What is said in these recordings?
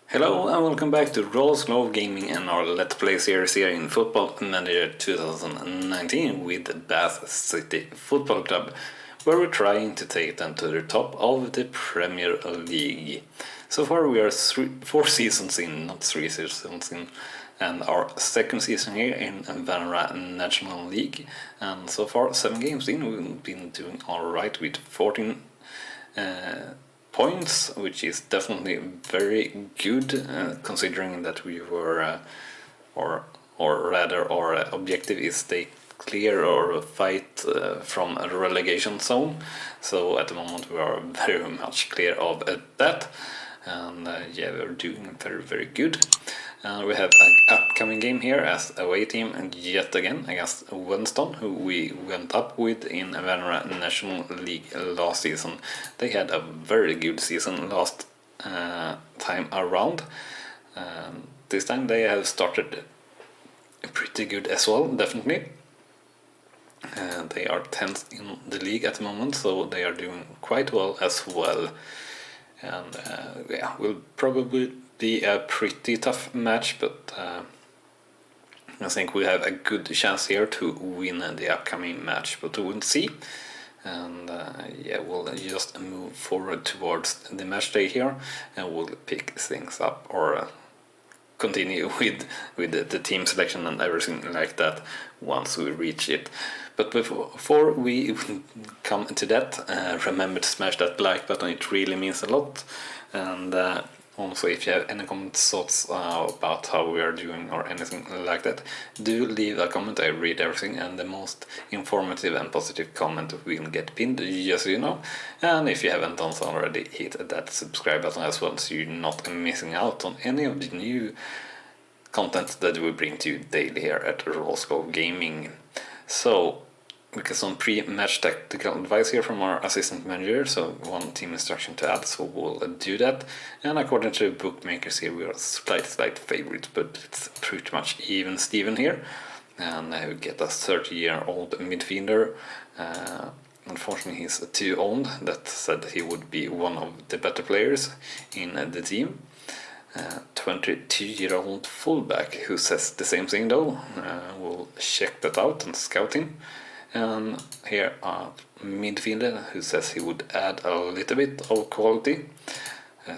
Hello and welcome back to Rawslowgaming and our Let's Play series here in Football Manager 2019 with Bath City Football Club, where we're trying to take them to the top of the Premier League. So far we are 4 seasons in, not 3 seasons in, and our second season here in Vanra National League, and so far 7 games in we've been doing alright with 14 points, which is definitely very good considering that we were, or rather our objective is stay clear or fight from a relegation zone. So at the moment we are very much clear of that, and yeah, we're doing very good. We have an upcoming game here as away team, and yet again against Winston, who we went up with in Vanra National League last season. They had a very good season last time around. This time they have started pretty good as well, definitely. They are 10th in the league at the moment, so they are doing quite well as well. And yeah, will probably be a pretty tough match, but I think we have a good chance here to win the upcoming match, but we'll see. And yeah, we'll just move forward towards the match day here, and we'll pick things up or continue with the team selection and everything like that once we reach it. But before we come to that, remember to smash that like button, it really means a lot. And also, if you have any comments, thoughts about how we are doing or anything like that, do leave a comment. I read everything, and the most informative and positive comment will get pinned, just so you know. And if you haven't done so already, hit that subscribe button as well, so you're not missing out on any of the new content that we bring to you daily here at Rawslowgaming. So, we get some pre-match tactical advice here from our assistant manager, so one team instruction to add, so we'll do that. And according to the bookmakers here, we are slight favorite, but it's pretty much even Steven here. And we get a 30-year-old midfielder. Unfortunately, he's too old. That said, he would be one of the better players in the team. 22-year-old fullback who says the same thing though. We'll check that out and scout him. And here a midfielder who says he would add a little bit of quality.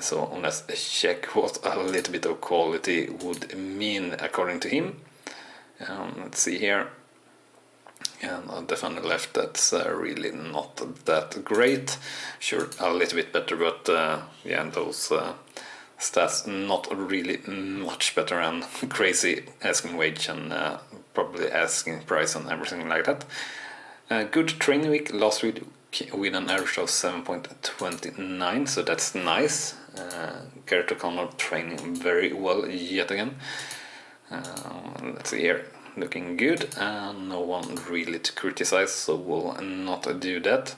So let's check what a little bit of quality would mean according to him. Let's see here. And on the defender left, that's really not that great. Sure, a little bit better, but yeah, those stats not really much better, and crazy asking wage and probably asking price and everything like that. Good training week last week with an average of 7.29, so that's nice. Garrett O'Connor training very well yet again. Let's see here, looking good, and no one really to criticize, so we'll not do that.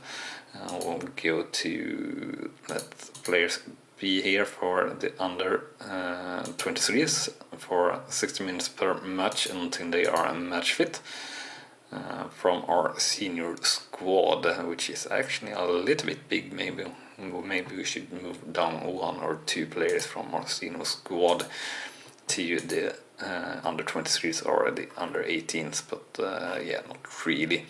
We'll go to let players be here for the under 23s for 60 minutes per match until they are match fit. From our senior squad, which is actually a little bit big. Maybe we should move down 1 or 2 players from our senior squad to the under 23s or the under 18s, but yeah, not really.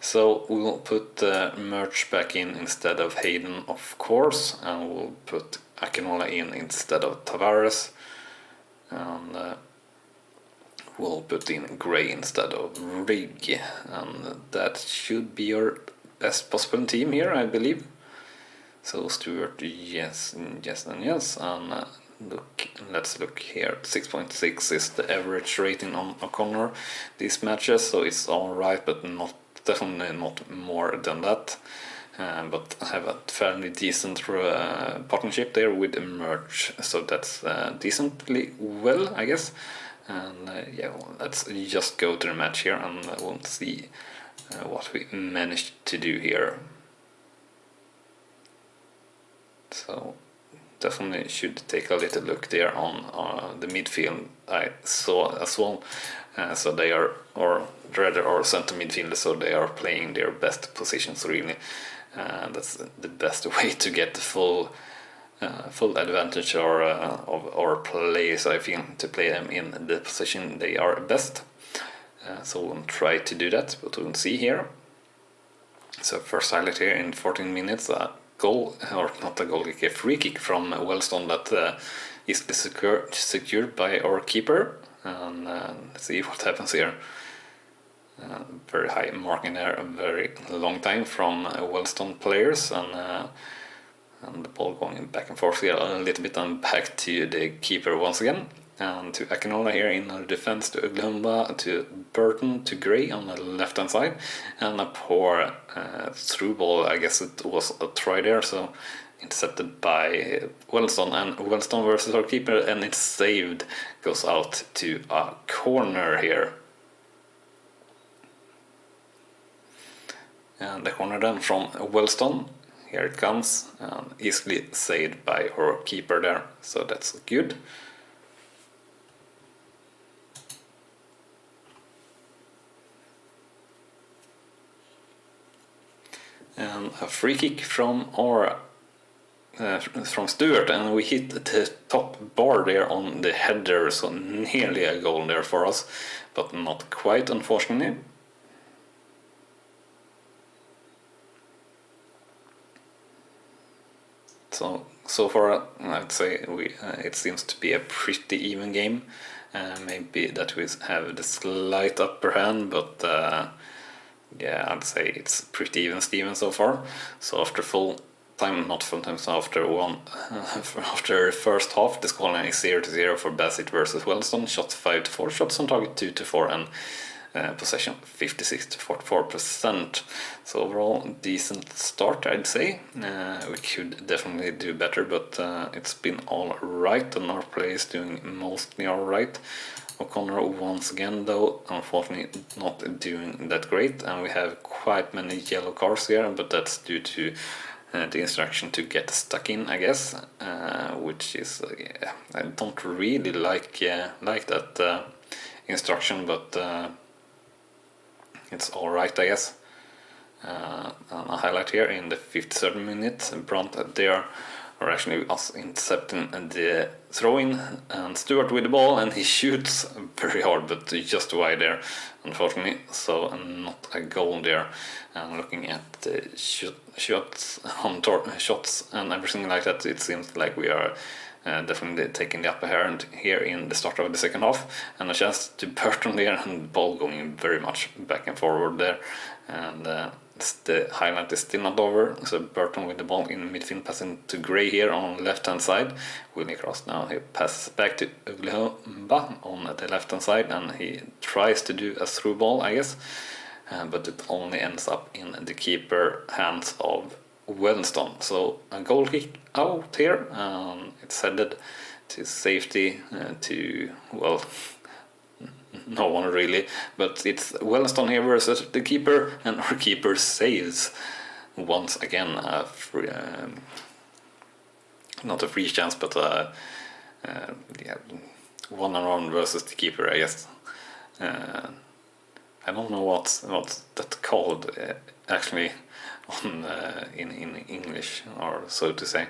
So we'll put Merch back in instead of Hayden, of course, and we'll put Akinola in instead of Tavares, and we'll put in Gray instead of Rigg, and that should be your best possible team here, I believe. So Stewart, yes, and let's look here. 6.6 is the average rating on O'Connor these matches, so it's alright, but definitely not more than that. But have a fairly decent partnership there with Merch, so that's decently well, I guess. And yeah, well, let's just go to the match here, and we'll see what we managed to do here. So definitely should take a little look there on the midfield. I saw as well. So they are, or rather, or center midfielder, so they are playing their best positions really. That's the best way to get the full full advantage of our players, I think, to play them in the position they are best. So we'll try to do that, but we'll see here. So first highlight here in 14 minutes, a goal, or not a goal kick, a free kick from Wellstone that is secured by our keeper. And let's see what happens here. Very high marking there, a very long time from Wellstone players, and the ball going back and forth here a little bit, and back to the keeper once again. And to Akinola here in our defense, to Uglumba, to Burton, to Gray on the left hand side, and a poor through ball. I guess it was a try there, so intercepted by Wellstone, and Wellstone versus our keeper, and it's saved, goes out to a corner here. And the corner then from Wellstone, here it comes, easily saved by our keeper there, so that's good. And a free kick from our from Stuart, and we hit the top bar there on the header, so nearly a goal there for us, but not quite, unfortunately. So far, I'd say it seems to be a pretty even game. Maybe that we have the slight upper hand, but yeah, I'd say it's pretty even Steven so far. So after full time, not full time, so after after first half, the scoreline is 0-0 for Bassett versus Wellstone. Shots 5-4, shots on target 2-4, and possession 56-44%. So overall, decent start, I'd say. We could definitely do better, but it's been all right, and our play is doing mostly all right. O'Connor once again, though, unfortunately not doing that great, and we have quite many yellow cards here, but that's due to the instruction to get stuck in, I guess, which is I don't really like that instruction, but it's all right, I guess. A highlight here in the 53rd minute, Brunt there, or actually us intercepting the throw-in, and Stewart with the ball, and he shoots very hard, but just wide there, unfortunately, so not a goal there. And looking at the shots and everything like that, it seems like we are definitely taking the upper hand here in the start of the second half, and a chance to Burton there, and the ball going very much back and forward there, and the highlight is still not over. So Burton with the ball in midfield, passing to Gray here on left hand side. Willie Cross now, he passes back to Uglehumba on the left hand side, and he tries to do a through ball, I guess, but it only ends up in the keeper hands of Wellstone. So a goal kick out here, it's headed to safety, to, well, no one really, but it's Wellstone here versus the keeper, and our keeper saves once again not a free chance, but yeah, 1-on-1 versus the keeper, I guess. I don't know what's that called actually on in English, or so to say.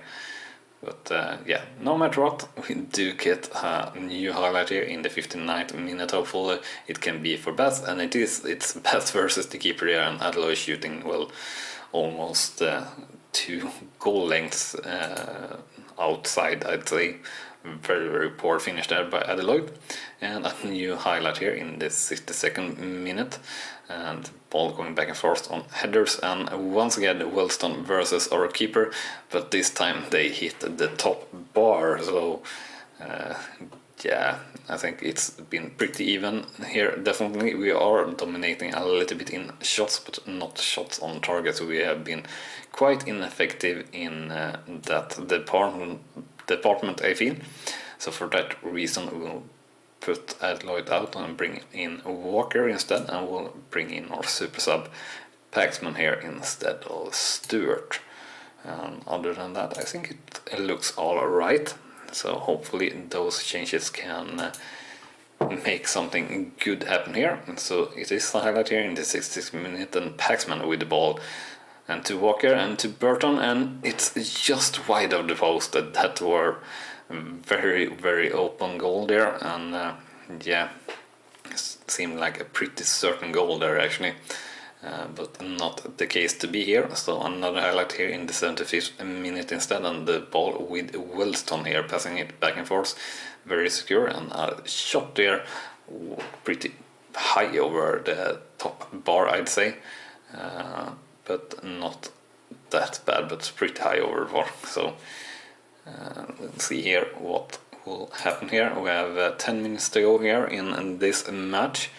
But yeah, no matter what, we do get a new highlight here in the 59th minute. Hopefully it can be for Bass, and it's Bass versus the keeper here, and Adloy shooting, well, almost 2 goal lengths outside, I'd say. Very, very poor finish there by Adelaide. And a new highlight here in the 62nd minute, and ball going back and forth on headers, and once again Wellstone versus our keeper, but this time they hit the top bar. So yeah, I think it's been pretty even here. Definitely we are dominating a little bit in shots, but not shots on target. So we have been quite ineffective in that department, I feel. So for that reason we'll put Adloyd out and bring in Walker instead, and we'll bring in our super sub Paxman here instead of Stewart. Other than that, I think it looks all right. So hopefully those changes can make something good happen here. And so it is a highlight here in the 60th minute, and Paxman with the ball and to Walker and to Burton, and it's just wide of the post. That were very, very open goal there, and yeah, seemed like a pretty certain goal there actually, but not the case to be here. So another highlight here in the 75th minute instead, and the ball with Wilston here passing it back and forth, very secure, and a shot there pretty high over the top bar, I'd say, but not that bad, but pretty high over the bar. So let's see here what will happen here. We have 10 minutes to go here in this match,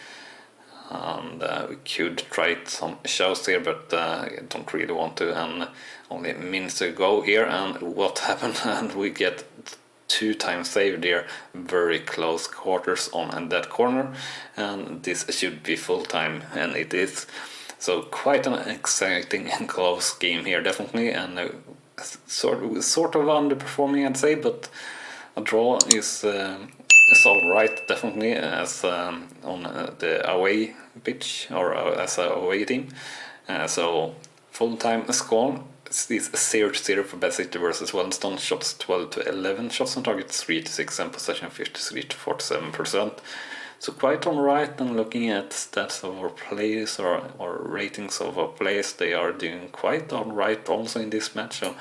and we could try some shows here, but I don't really want to, and only minutes to go here. And what happened? And we get 2 times saved here, very close quarters on that corner, and this should be full time, and it is. So quite an exciting and close game here, definitely, and sort of underperforming, I'd say, but a draw is all right, definitely, as on the away pitch, or as a away team. So full-time score is 0-0 for Bad City versus Wellington. Shots 12-11, shots on target 3-6, and possession 53-47%. So quite alright. And looking at stats of our players, or ratings of our players, they are doing quite alright also in this match. So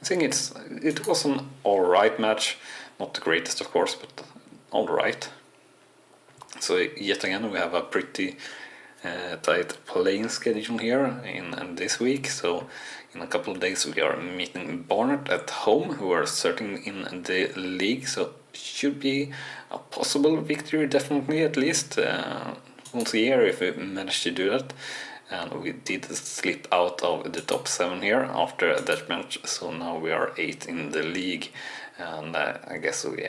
I think it was an alright match, not the greatest of course, but alright. So yet again we have a pretty tight playing schedule here in this week. So in a couple of days we are meeting Barnet at home, who are starting in the league, so should be a possible victory, definitely, at least. We'll see here if we manage to do that. And we did slip out of the top 7 here after that match, so now we are 8 in the league, and I guess we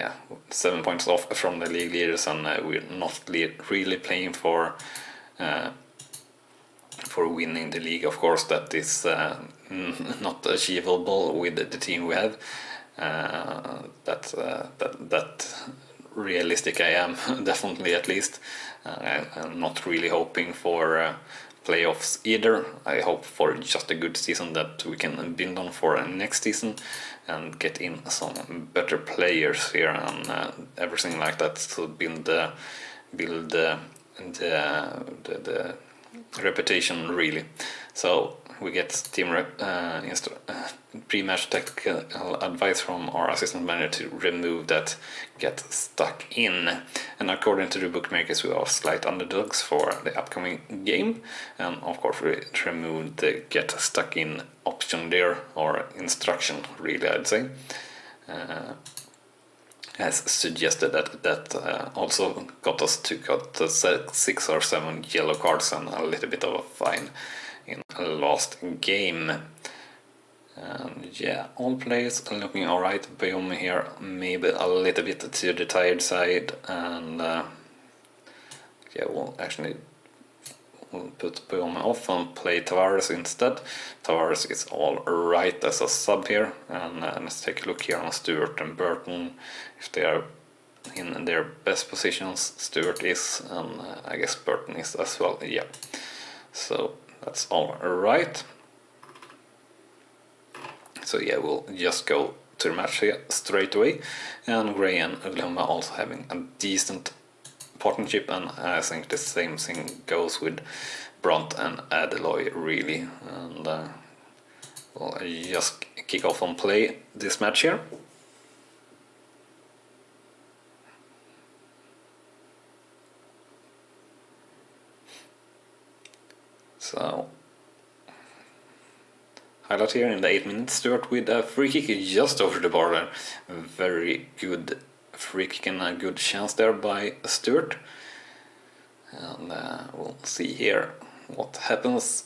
7 points off from the league leaders, and we're not really playing for winning the league. Of course, that is not achievable with the team we have. That realistic I am, definitely, at least. I'm not really hoping for playoffs either. I hope for just a good season that we can build on for next season, and get in some better players here and everything like that to build the reputation, really. So we get team pre-match tactical advice from our assistant manager to remove that get stuck in, and according to the bookmakers we are slight underdogs for the upcoming game, and of course we removed the get stuck in option there, or instruction, really, I'd say, as suggested. That also got us to cut 6 or 7 yellow cards and a little bit of a fine in last game. And yeah, all players are looking alright. Bayome here maybe a little bit to the tired side, and we'll put Bayome off and play Tavares instead. Tavares is alright as a sub here, and let's take a look here on Stewart and Burton, if they are in their best positions. Stewart is, and I guess Burton is as well, yeah. So that's alright. So yeah, we'll just go to the match here straight away. And Gray and Ugloma also having a decent partnership, and I think the same thing goes with Brunt and Adeloy, really. And we'll just kick off and play this match here. So highlight here in the 8 minutes, Stewart with a free kick just over the bar there. Very good free kick and a good chance there by Stewart. And we'll see here what happens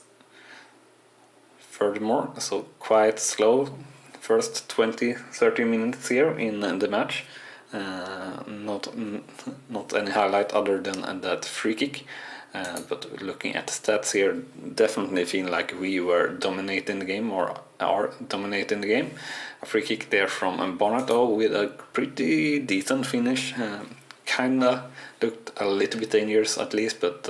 furthermore. So quite slow first 20-30 minutes here in the match. Not any highlight other than that free kick. But looking at the stats here, definitely feel like we were dominating the game, or are dominating the game. A free kick there from Barnet with a pretty decent finish. Kinda looked a little bit dangerous at least, but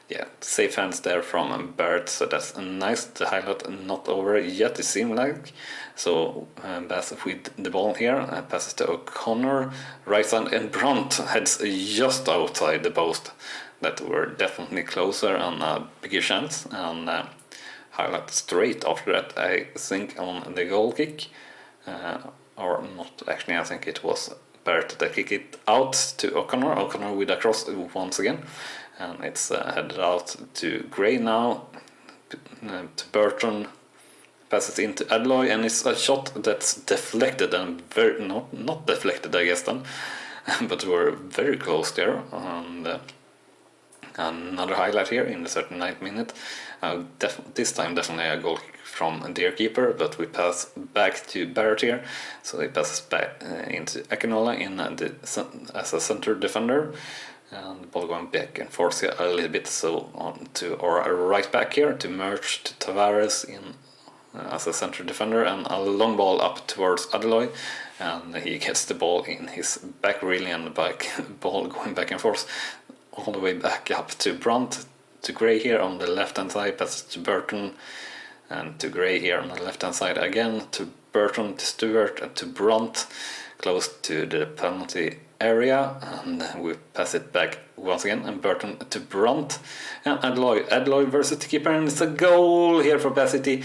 yeah, safe hands there from Barrett, so that's nice. The highlight not over yet, it seemed like. So Bass with the ball here, passes to O'Connor, right side, and Brunt heads just outside the post. That were definitely closer and a bigger chance, and highlight straight after that, I think, on the goal kick. Or not, actually, I think it was Barrett that kicked it out to O'Connor. O'Connor with a cross once again. And it's headed out to Gray now, to Burton, passes into Adloy, and it's a shot that's deflected and very, not deflected, I guess then, but we're very close there. And another highlight here in the 39th minute. This time definitely a goal kick from their keeper, but we pass back to Barrett here, so he passes back into Akinola as a center defender. And the ball going back and forth here a little bit, so on to our right back here to merge to Tavares in as a center defender, and a long ball up towards Adeloy, and he gets the ball in his back really, and the back ball going back and forth all the way back up to Brunt, to Gray here on the left hand side, passes to Burton, and to Gray here on the left hand side again, to Burton, to Stewart, and to Brunt, close to the penalty area, and we pass it back once again, and Burton to Brunt, and Adloy versus the keeper, and it's a goal here for Bass City,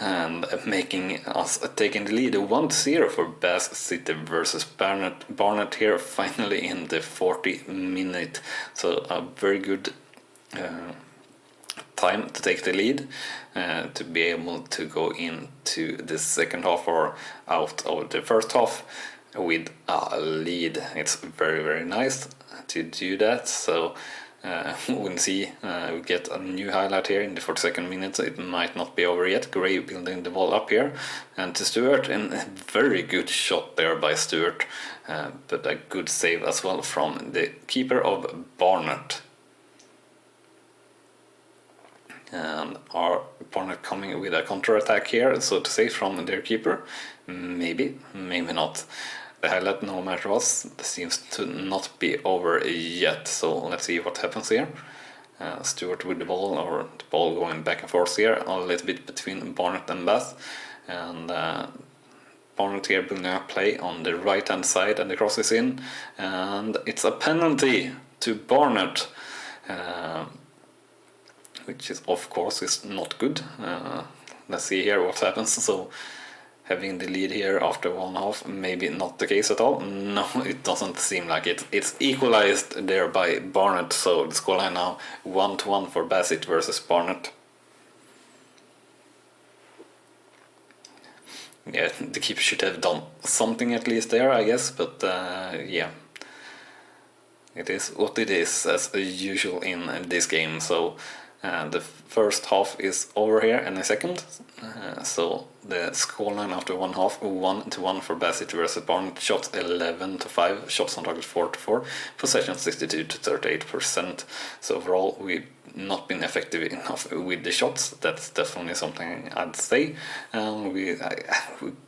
and making us taking the lead 1-0 for Bass City versus Barnet here, finally in the 40th minute. So a very good time to take the lead, to be able to go into the second half or out of the first half with a lead. It's very, very nice to do that. So we'll see, we get a new highlight here in the 42nd minute. It might not be over yet. Gray building the ball up here, and to Stewart, and a very good shot there by Stewart, but a good save as well from the keeper of Barnet. And our Barnet coming with a counter-attack here, so to say, from their keeper. Maybe not. The highlight, no matter what, seems to not be over yet, so let's see what happens here. Stewart with the ball, or the ball going back and forth here, a little bit between Barnet and Bath, and Barnet here building a play on the right hand side, and the cross is in, and it's a penalty to Barnet, which is, of course, is not good. Let's see here what happens. So having the lead here after one half, maybe not the case at all. No, it doesn't seem like it. It's equalized there by Barnet, so the scoreline now 1-1 for Bassett versus Barnet. Yeah, the keeper should have done something at least there, I guess, but yeah. It is what it is, as usual in this game. So the first half is over here in a second. So the scoreline after one half, 1-1 for Bassett versus Barnet. Shots 11-5, shots on target 4-4, possession 62-38%. So overall, we've not been effective enough with the shots. That's definitely something I'd say. We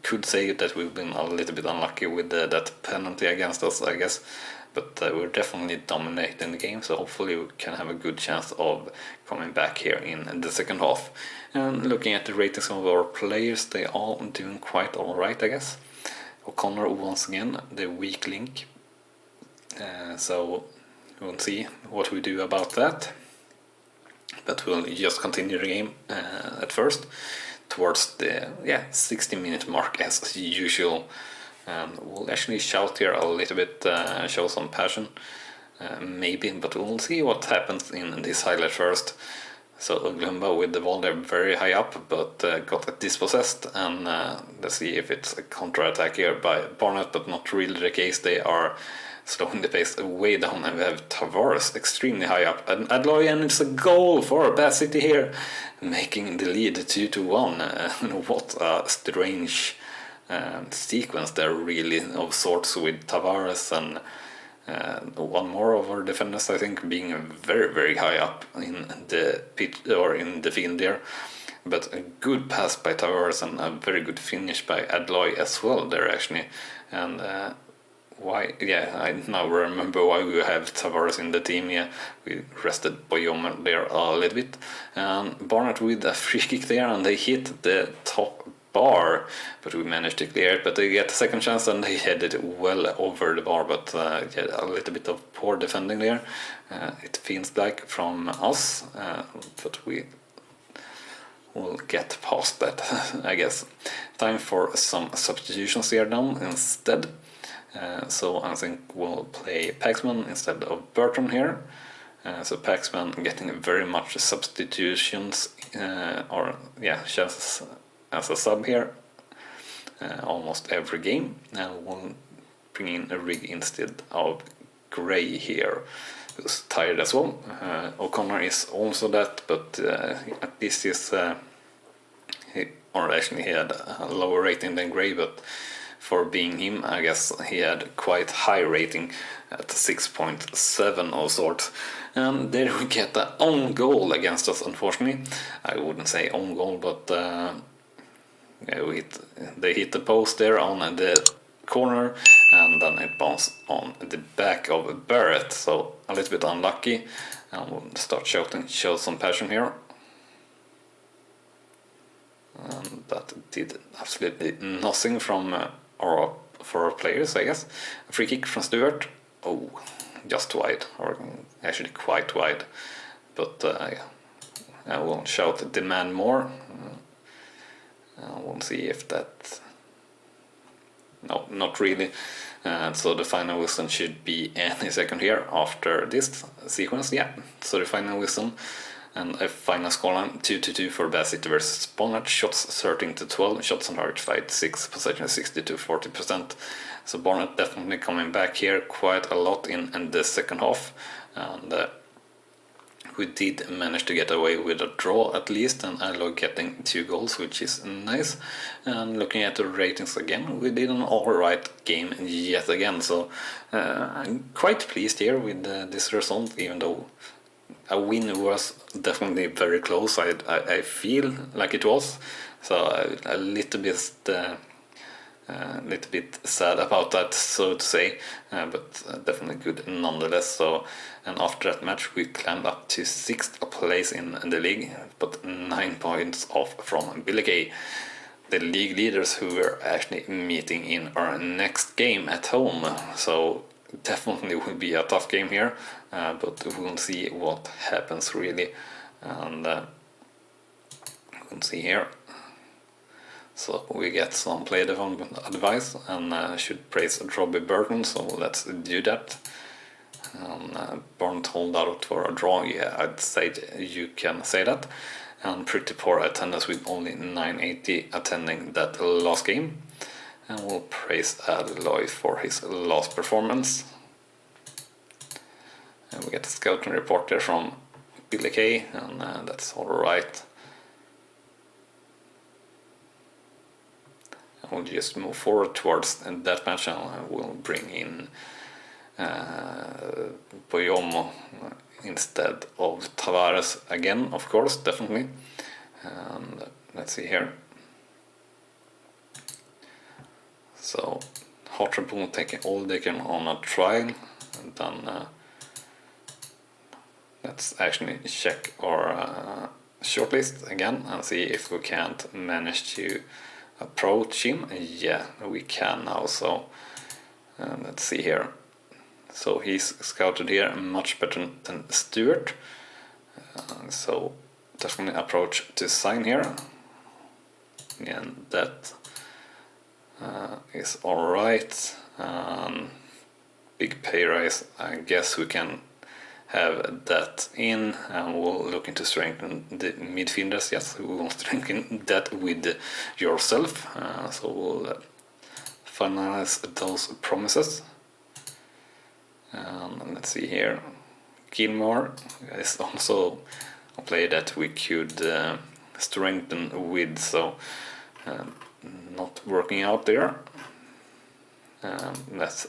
could say that we've been a little bit unlucky with that penalty against us, I guess. But we're definitely dominating the game, so hopefully we can have a good chance of coming back here in the second half. And looking at the ratings of our players, they all doing quite alright, I guess. O'Connor once again, the weak link. So we'll see what we do about that. But we'll just continue the game at first, towards the 60-minute mark as usual. We'll actually shout here a little bit, show some passion, maybe, but we'll see what happens in this highlight first. So Glumba with the ball, they're very high up, but got dispossessed, and let's see if it's a counter-attack here by Barnet, but not really the case. They are slowing the pace way down, and we have Tavares extremely high up, and Adloy, and it's a goal for Bath City here, making the lead 2-1. What a strange sequence there, really, of sorts, with Tavares and one more of our defenders, I think, being very, very high up in the pitch or in the field there. But a good pass by Tavares and a very good finish by Adloy as well there, actually. And why? Yeah, I now remember why we have Tavares in the team. Yeah, we rested Boyoma there a little bit, and Barnett with a free kick there, and they hit the top bar, but we managed to clear it. But they get a second chance, and they headed well over the bar. But yeah, a little bit of poor defending there. It feels like from us, but we will get past that, I guess. Time for some substitutions here now instead. So I think we'll play Paxman instead of Burton here. So Paxman getting very much substitutions, or yeah, chances as a sub here, almost every game. And we'll bring in a Rig instead of Gray here, who's tired as well. O'Connor is also that, but at least he's, he had a lower rating than Gray, but for being him, I guess he had quite high rating at 6.7 of sorts. And there we get the own goal against us, unfortunately. I wouldn't say own goal, but yeah, they hit the post there on the corner, and then it bounced on the back of Barrett, so a little bit unlucky. And we'll start show some passion here. And that did absolutely nothing from for our players, I guess. A free kick from Stewart. Oh, just wide, or actually quite wide. But yeah, I won't shout demand more. We'll see if that... No, not really. So the final whistle should be any second here after this sequence. Yeah, so the final whistle. And a final scoreline 2-2 for Bassett versus Bonnet. Shots 13-12, shots on target 5-6, possession 60-40%. So Bonnet definitely coming back here quite a lot in the second half. And we did manage to get away with a draw at least, and Ilo getting 2 goals, which is nice. And looking at the ratings again, we did an alright game yet again. So I'm quite pleased here with this result, even though a win was definitely very close. I feel like it was, so a little bit sad about that, so to say, but definitely good nonetheless. So, and after that match we climbed up to 6th place in the league, but 9 points off from Billy Kay, the league leaders, who were actually meeting in our next game at home. So definitely will be a tough game here, but we'll see what happens really. And we'll see here. So we get some play development advice, and should praise Robbie Burton, so let's do that. Burnt hold out for a draw, yeah, I'd say you can say that. And pretty poor attendance with only 980 attending that last game. And we'll praise Adloy for his last performance. And we get a scouting report there from Billy Kay, and that's alright. We'll just move forward towards that match, and we'll bring in Boyomo instead of Tavares again, of course, definitely. And let's see here. So Hartlepool taking Oldecken on a trial, and then let's actually check our shortlist again and see if we can't manage to approach him. Yeah, we can now. So let's see here. So he's scouted here much better than Stewart. So definitely approach to sign here. And that is alright. Big pay rise. I guess we can have that in, and we'll look into strengthen the midfielders. Yes, we will strengthen that with yourself. So we'll finalize those promises. And let's see here. Gilmore is also a player that we could strengthen with, so not working out there. Let's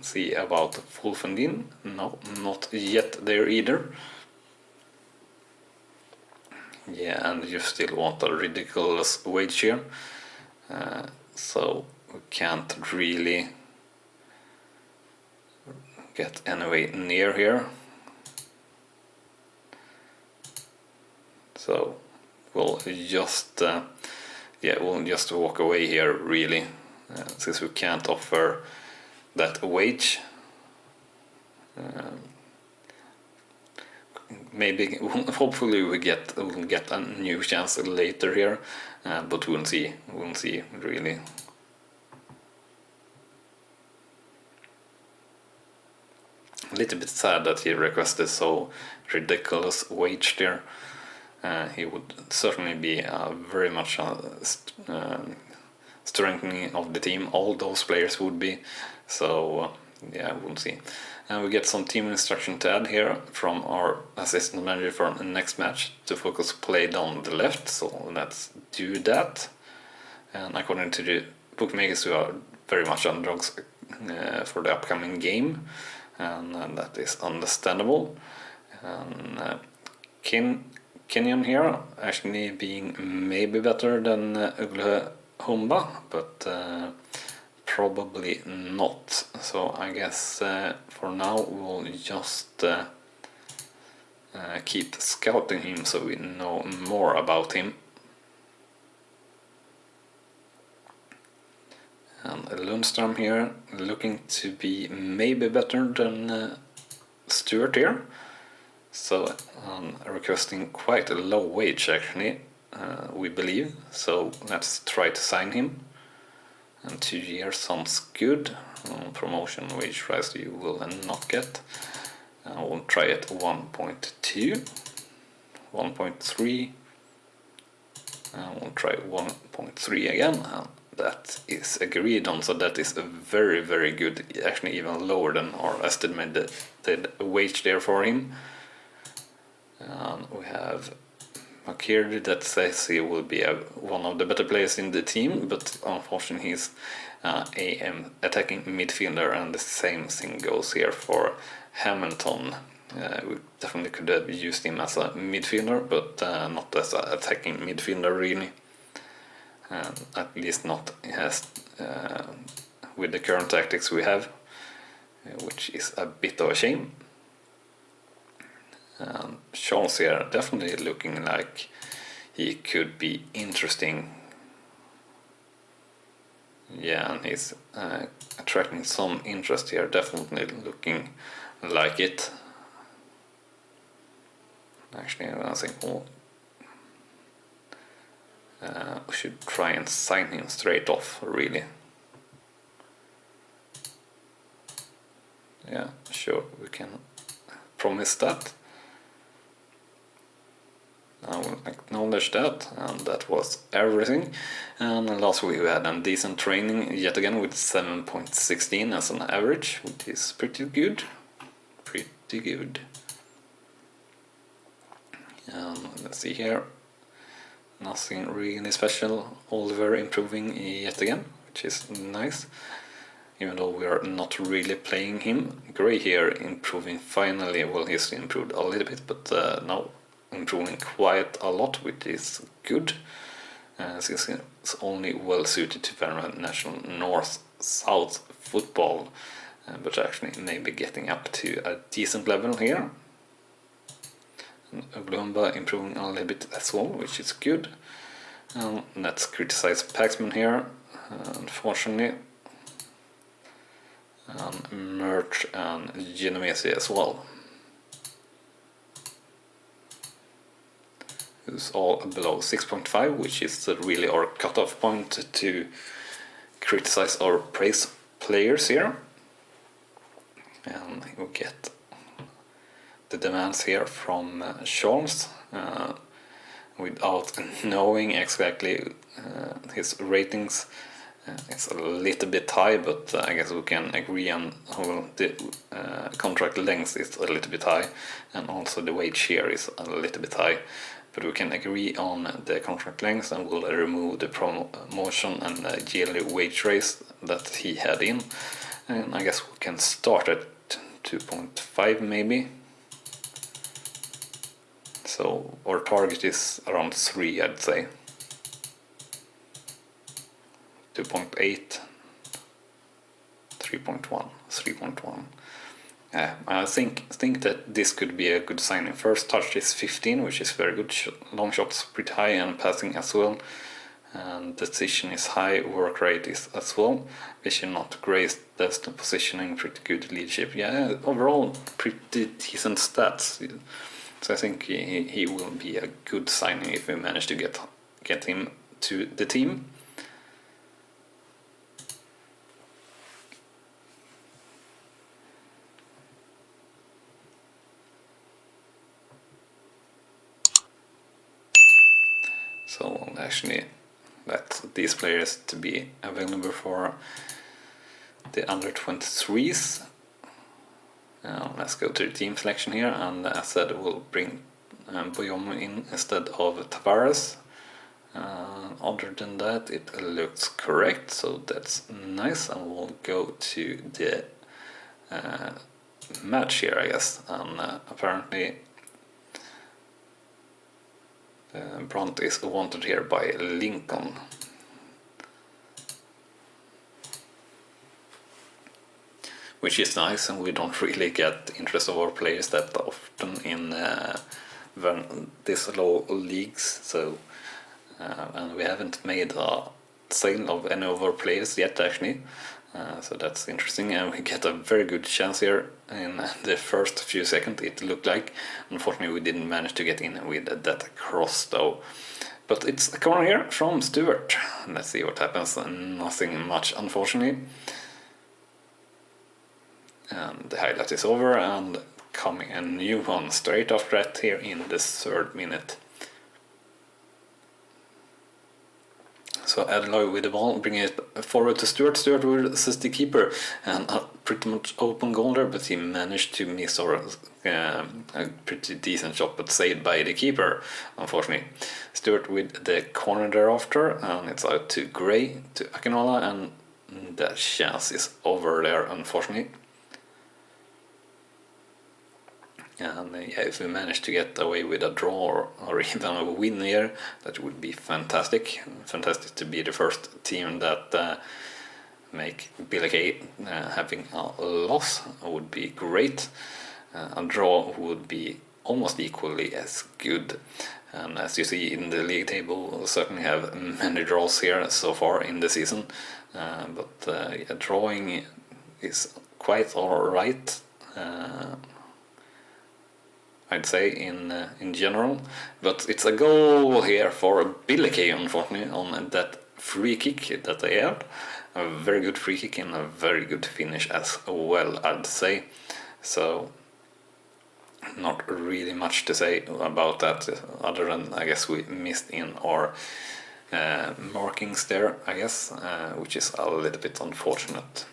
see about Fulfendin. No, not yet there either. Yeah, and you still want a ridiculous wage here. So we can't really get anyway near here. So we'll just we'll just walk away here really, since we can't offer that wage. Maybe, hopefully we'll get a new chance later here, but we'll see really. A little bit sad that he requested so ridiculous wage there. He would certainly be very much strengthening of the team. All those players would be. So yeah, we'll see. And we get some team instruction to add here from our assistant manager for the next match to focus play down the left. So let's do that. And according to the bookmakers, we are very much underdogs for the upcoming game, and that is understandable. And Kenyon here actually being maybe better than Rawslowgaming, but probably not. So I guess for now we'll just keep scouting him so we know more about him. And Lundström here looking to be maybe better than Stewart here. So requesting quite a low wage actually, we believe. So let's try to sign him. And 2 years sounds good. Promotion wage rise you will not get. We'll try at 1.2, 1.3. We'll try 1.3 again. That is agreed on, so that is a very, very good, actually even lower than our estimated wage there for him. We have Makiri that says he will be one of the better players in the team, but unfortunately he's AM attacking midfielder, and the same thing goes here for Hamilton. We definitely could have used him as a midfielder, but not as an attacking midfielder really. At least not as with the current tactics we have, which is a bit of a shame. Charles here definitely looking like he could be interesting. Yeah, and he's attracting some interest here, definitely looking like it. Actually, I think we should try and sign him straight off, really. Yeah, sure, we can promise that. I will acknowledge that, and that was everything. And last week we had a decent training yet again with 7.16 as an average, which is pretty good. Pretty good. Let's see here. Nothing really special. Oliver improving yet again, which is nice. Even though we are not really playing him. Gray here improving finally. Well, he's improved a little bit, but now improving quite a lot, which is good. Since it's only well suited to Värmland National North-South football, but actually maybe getting up to a decent level here. Rawslowgaming improving a little bit as well, which is good. Let's criticize Paxman here, unfortunately. Merch and Genovese as well. It's all below 6.5, which is really our cutoff point to criticize or praise players here. And we get the demands here from Charles without knowing exactly his ratings. It's a little bit high, but I guess we can agree on the contract length is a little bit high, and also the wage here is a little bit high. But we can agree on the contract length, and we'll remove the promotion and the yearly wage raise that he had in. And I guess we can start at 2.5 maybe. So our target is around 3, I'd say. 2.8, 3.1, 3.1. I think that this could be a good signing. First touch is 15, which is very good. Long shots pretty high and passing as well. And decision is high, work rate is as well. Vision not great, best positioning, pretty good leadership. Yeah, overall pretty decent stats. So I think he will be a good signing if we manage to get him to the team. So actually let these players to be available for the under 23s. Let's go to the team selection here, and as said, we'll bring Boyomo in instead of Tavares. Other than that, it looks correct, so that's nice, and we'll go to the match here, I guess. And apparently Brandt is wanted here by Lincoln. Which is nice, and we don't really get interest of our players that often in this low leagues. So and we haven't made a sale of any of our players yet, actually. So that's interesting, and we get a very good chance here in the first few seconds, it looked like. Unfortunately, we didn't manage to get in with that cross, though. But it's a corner here from Stewart. Let's see what happens. Nothing much, unfortunately. And the highlight is over, and coming a new one straight after that here in the 3rd minute. So Adloy with the ball, bringing it forward to Stewart. Stewart will assist the keeper, and a pretty much open goal there, but he managed to miss a pretty decent shot, but saved by the keeper, unfortunately. Stewart with the corner thereafter, and it's out to Gray, to Akinola, and the chance is over there, unfortunately. And yeah, if we manage to get away with a draw or even a win here, that would be fantastic. Fantastic to be the first team that make Billy having a loss would be great. A draw would be almost equally as good. And as you see in the league table, we'll certainly have many draws here so far in the season. But yeah, drawing is quite alright. I'd say in general, but it's a goal here for Billy Kay, unfortunately, on that free kick that they had. A very good free kick and a very good finish as well, I'd say. So not really much to say about that, other than I guess we missed in our markings there, I guess, which is a little bit unfortunate.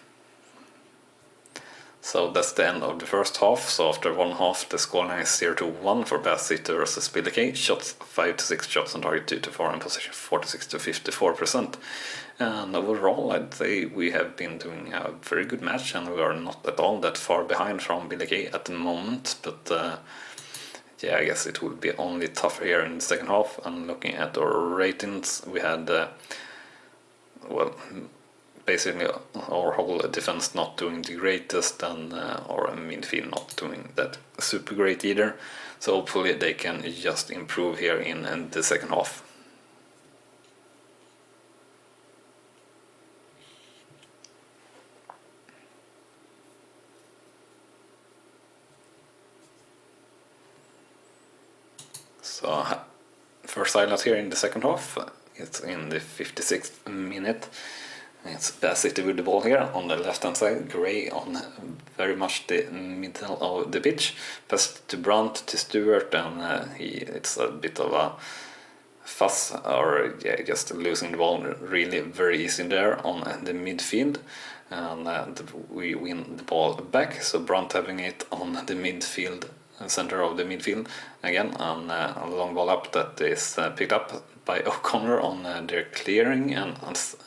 So that's the end of the first half. So after one half, the scoreline is 0-1 for Bath City versus Billy. Shots 5-6 shots on target, 2-4, and possession 46-54%. And overall, I'd say we have been doing a very good match, and we are not at all that far behind from Billy at the moment. But yeah, I guess it will be only tougher here in the second half. And looking at our ratings, we had well, basically our whole defense not doing the greatest, and our midfield not doing that super great either. So hopefully they can just improve here in the second half. So first highlight here in the second half, it's in the 56th minute. It's Bath City with the ball here on the left hand side, Gray on very much the middle of the pitch, pass to Brandt, to Stewart, and it's a bit of a fuss, or yeah, just losing the ball really very easy there on the midfield, and we win the ball back. So Brandt having it on the midfield, center of the midfield again, and a long ball up that is picked up by O'Connor on their clearing, and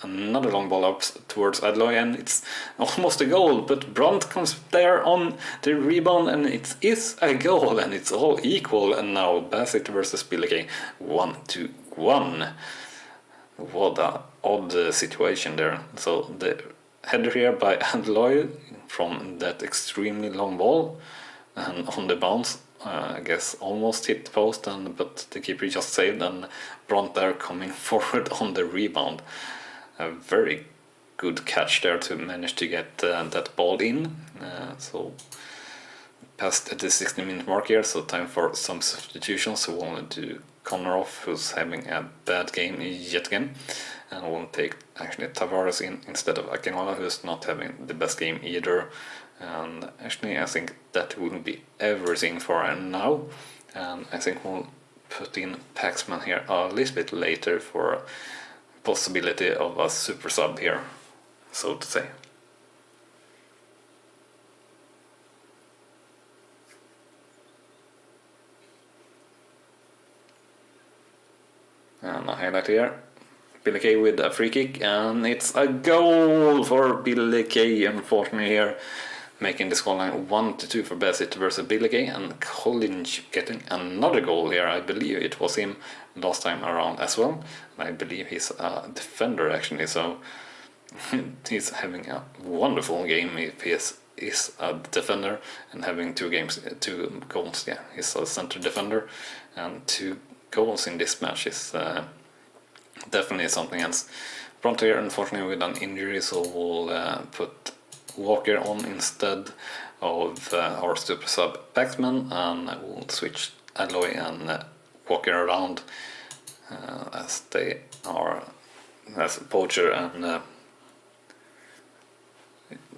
another long ball up towards Adloy, and it's almost a goal, but Brandt comes there on the rebound, and it is a goal, and it's all equal. And now Bassett versus Billy 1-1. What a odd situation there. So the header here by Adloy from that extremely long ball, and on the bounce, I guess almost hit the post, but the keeper just saved, and Brandt there coming forward on the rebound. A very good catch there to manage to get that ball in. So past the 60-minute mark here, so time for some substitutions. So we'll do Connor off, who's having a bad game yet again, and we'll take actually Tavares in instead of Akinola, who's not having the best game either. And actually I think that will be everything for now, and I think we'll put in Paxman here a little bit later for possibility of a super sub here, so to say. And a highlight here, Billy Kay with a free kick, and it's a goal for Billy Kay, unfortunately here, making the scoreline 1-2 for Bassett versus Billy Kay, and Collins getting another goal here. I believe it was him last time around as well, and I believe he's a defender actually, so he's having a wonderful game if he is a defender, and having 2 goals, yeah, he's a center defender, and 2 goals in this match is definitely something else. Brandt here unfortunately with an injury, so we'll put Walker on instead of our super sub Paxman, and we'll switch Alloy and Walker around as they are as Poacher and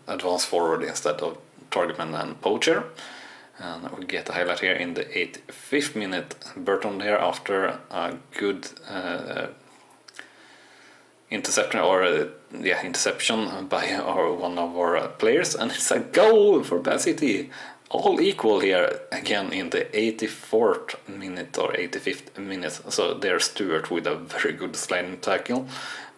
advance forward instead of Targetman and Poacher. And we get a highlight here in the 85th minute. Burton there after a good interception by one of our players, and it's a goal for Bath City. All equal here again in the 84th minute or 85th minute. So there's Stewart with a very good sliding tackle,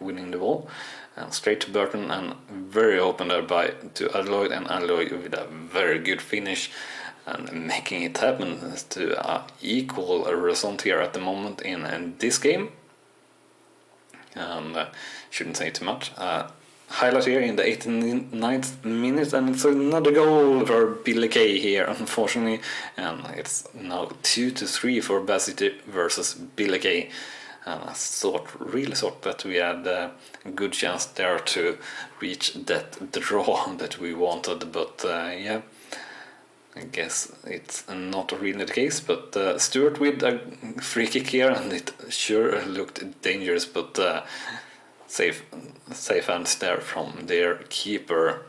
winning the ball. And straight to Burton, and very open there to Alloy, and Alloy with a very good finish and making it happen to an equal result here at the moment in this game. And shouldn't say too much. Highlight here in the 89th minute, and it's another goal for Billy Kay here, unfortunately, and it's now 2-3 for Bassett versus Billy Kay. And I really thought that we had a good chance there to reach that draw that we wanted, but yeah, I guess it's not really the case. But Stewart with a free kick here, and it sure looked dangerous, but safe hands there from their keeper.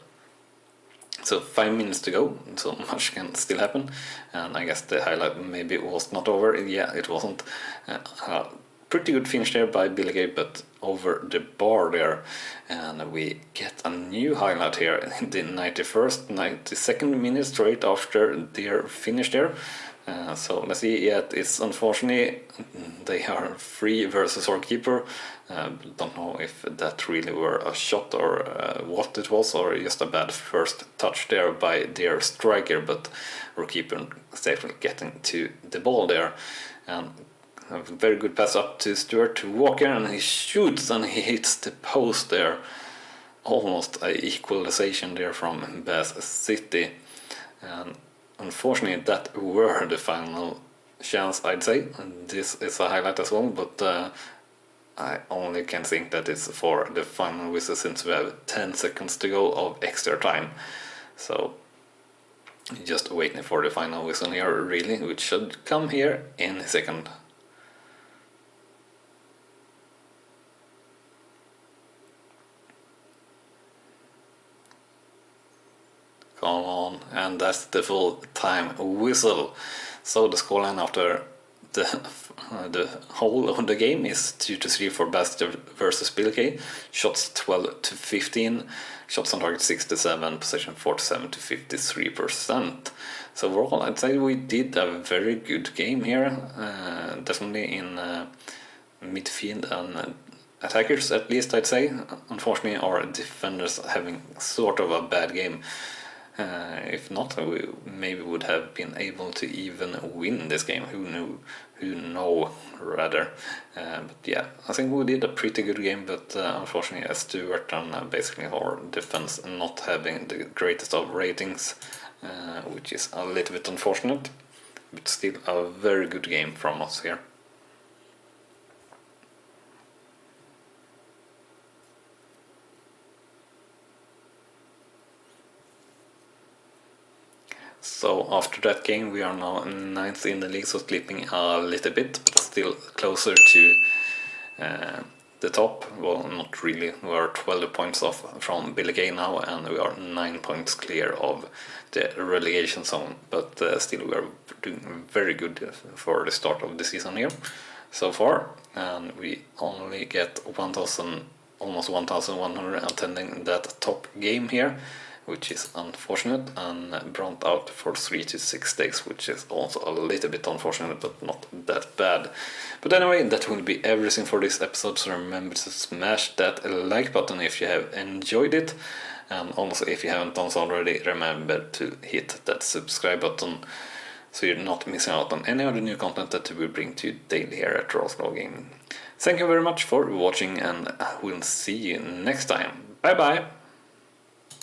So 5 minutes to go, so much can still happen, and I guess the highlight maybe was not over. Yeah, it wasn't. Pretty good finish there by Billy Kay, but over the bar there, and we get a new highlight here in the 92nd minute, straight after their finish there. So let's see. Yeah, it's unfortunately they are 3 versus our keeper. Don't know if that really were a shot or what it was, or just a bad first touch there by their striker, but our keeper safely getting to the ball there. And a very good pass up to Stewart to Walker, and he shoots and he hits the post there. Almost a equalization there from Bath City, and unfortunately that were the final chance, I'd say. And this is a highlight as well, but I only can think that it's for the final whistle, since we have 10 seconds to go of extra time. So just waiting for the final whistle here, really, which should come here in a second. Come on, and that's the full time whistle. So the scoreline after the whole of the game is 2-3 for Bassett versus Billy Kay. Shots 12-15, shots on target 67, possession 47-53%. So overall, I'd say we did a very good game here. Definitely in midfield and attackers, at least, I'd say. Unfortunately, our defenders having sort of a bad game. If not, we maybe would have been able to even win this game. Who knew? Who know, rather. But yeah, I think we did a pretty good game, but unfortunately as Stuart and basically our defense not having the greatest of ratings, which is a little bit unfortunate, but still a very good game from us here. So after that game we are now 9th in the league, so slipping a little bit, but still closer to the top. Well, not really, we are 12 points off from Billy Gay now, and we are 9 points clear of the relegation zone, but still we are doing very good for the start of the season here so far, and we only get 1,000, almost 1,100 attending that top game here, which is unfortunate, and burnt out for 3 to 6 days, which is also a little bit unfortunate, but not that bad. But anyway, that will be everything for this episode, so remember to smash that like button if you have enjoyed it, and also if you haven't done so already, remember to hit that subscribe button so you're not missing out on any other new content that we will bring to you daily here at Rawslowgaming. Thank you very much for watching, and we'll see you next time. Bye bye!